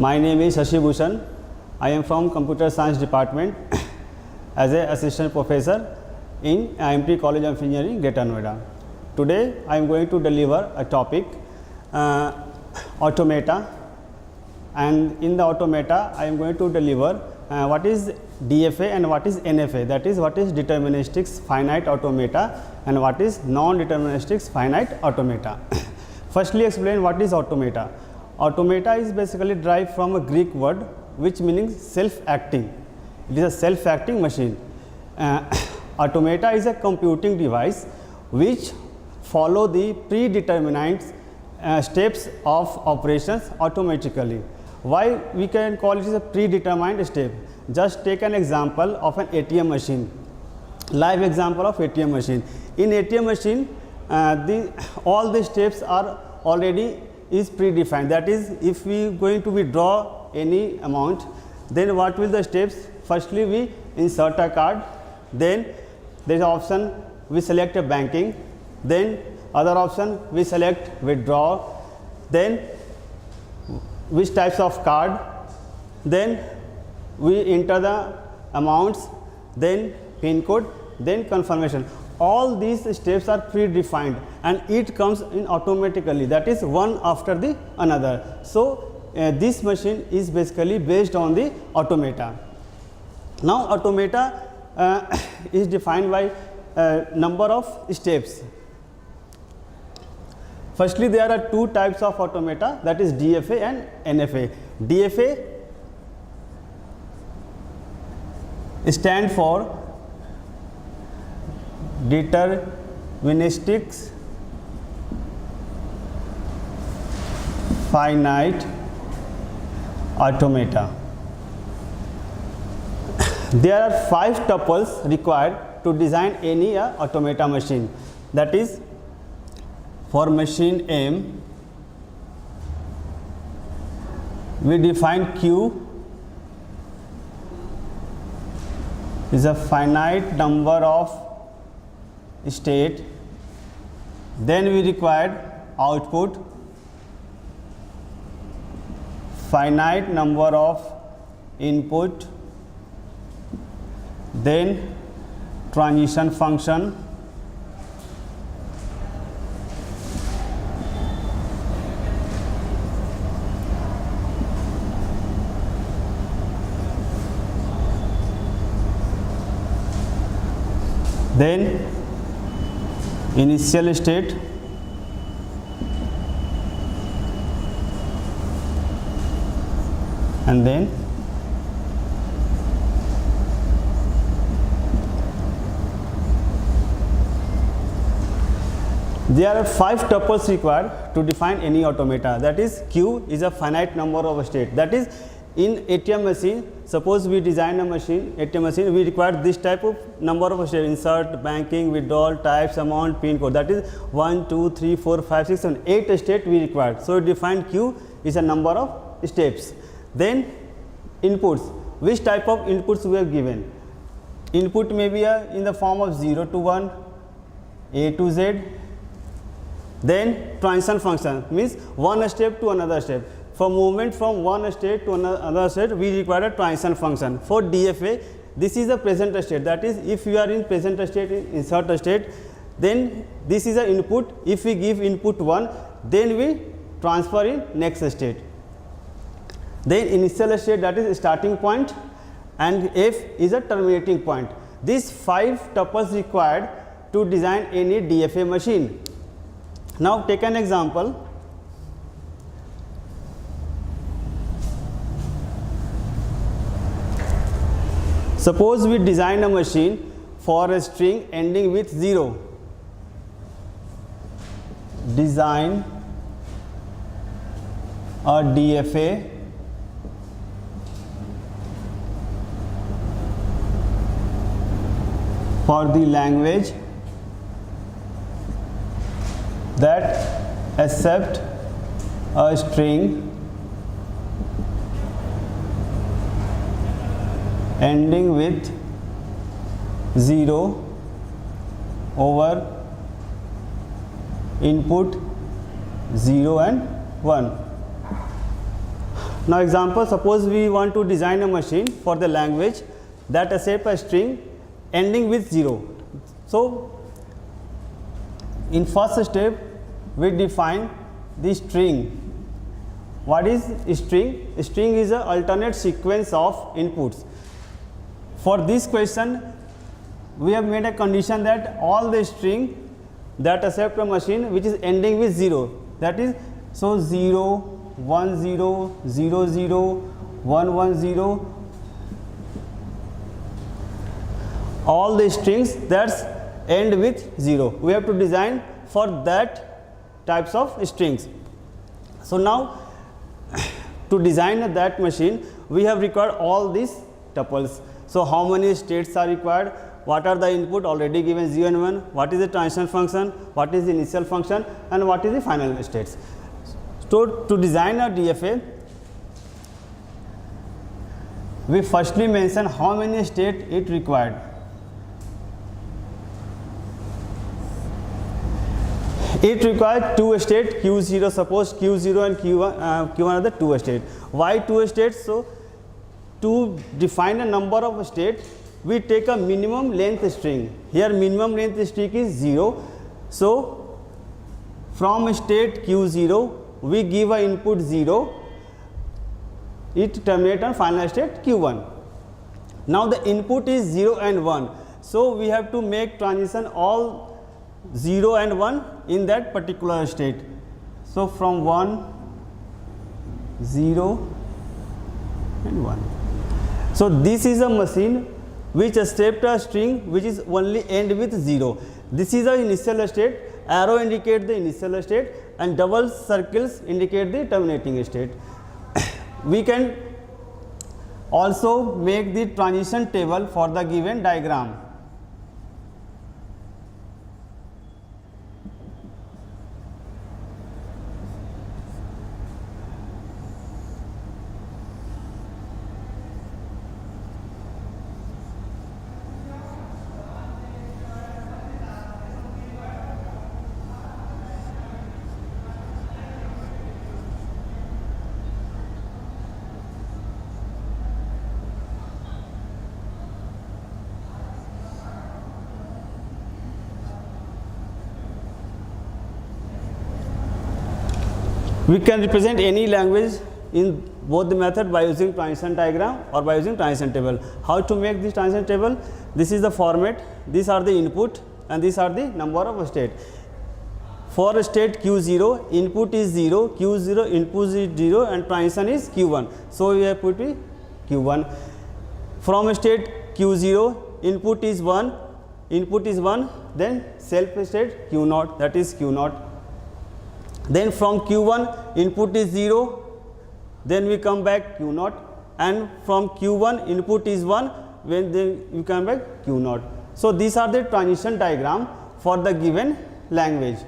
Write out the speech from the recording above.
My name is Shashi Bhushan. I am from Computer Science Department as an assistant professor in IMT College of Engineering, Greater Noida. Today I am going to deliver a topic automata, and in the automata I am going to deliver what is DFA and what is NFA, that is what is deterministic finite automata and what is non-deterministic finite automata. Firstly, explain what is automata. Automata is basically derived from a Greek word which means self-acting. It is a self-acting machine. Automata is a computing device which follow the predetermined steps of operations automatically. Why we can call it a predetermined step? Just take an example of an ATM machine, live example of ATM machine. In ATM machine, all the steps are already is predefined. That is, if we going to withdraw any amount, then what will the steps? Firstly, we insert a card, then there is option we select a banking, then other option we select withdraw, then which types of card, then we enter the amounts, then PIN code, then confirmation. All these steps are predefined and it comes in automatically, that is one after the another. So this machine is basically based on the automata. Now automata is defined by number of steps. Firstly, there are two types of automata, that is DFA and NFA. DFA stand for deterministic finite automata. There are 5 tuples required to design any automata machine. That is, for machine M, we define Q is a finite number of state, then we required output finite number of input, then transition function, then initial state, and then there are 5 tuples required to define any automata. That is, Q is a finite number of state. That is, in ATM machine, suppose we design a machine, ATM machine, we require this type of number of state: insert, banking, withdrawal, types, amount, PIN code. That is 1, 2, 3, 4, 5, 6, 7, 8 state we require. So define Q is a number of steps. Then inputs, which type of inputs we have given? Input may be in the form of 0 to 1, A to Z. Then transition function means one step to another step. For movement from one state to another state, we require a transition function. For DFA, this is a present state. That is, if you are in present state, insert a state, then this is a input. If we give input 1, then we transfer in next state. Then initial state, that is starting point, and F is a terminating point. These 5 tuples required to design any DFA machine. Now take an example. Suppose we design a machine for a string ending with 0. Design a DFA for the language that accept a string ending with 0 over input 0 and 1. Now example, suppose we want to design a machine for the language that accepts a string ending with 0. So in first step we define the string. What is string? String is an alternate sequence of inputs. For this question we have made a condition that all the string that accept a machine which is ending with 0, that is, so 0, 1 0, 0 0, 1 1 0, all the strings that end with 0, we have to design for that types of strings. So now to design that machine we have required all these tuples. So how many states are required, what are the input already given 0 and 1, what is the transition function, what is the initial function, and what is the final states. So to design a DFA we firstly mention how many states it required. It required 2 states Q0, suppose Q0 and Q1 are the 2 states. Why 2 states? So to define a number of states we take a minimum length string. Here minimum length string is 0. So from state Q0 we give a input 0, it terminates on final state Q1. Now the input is 0 and 1, so we have to make transition all 0 and 1 in that particular state. So from 1, 0 and 1. So this is a machine which accepts a string which is only end with 0. This is the initial state, arrow indicate the initial state and double circles indicate the terminating state. We can also make the transition table for the given diagram. We can represent any language in both the method by using transition diagram or by using transition table. How to make this transition table? This is the format, these are the input and these are the number of state. For state Q0 input is 0, Q0 input is 0 and transition is Q1. So we have put Q1. From state Q0 input is 1, then self state Q0, that is Q0. Then from Q1 input is 0, then we come back Q0, and from Q1 input is 1, when then you come back Q0. So these are the transition diagram for the given language.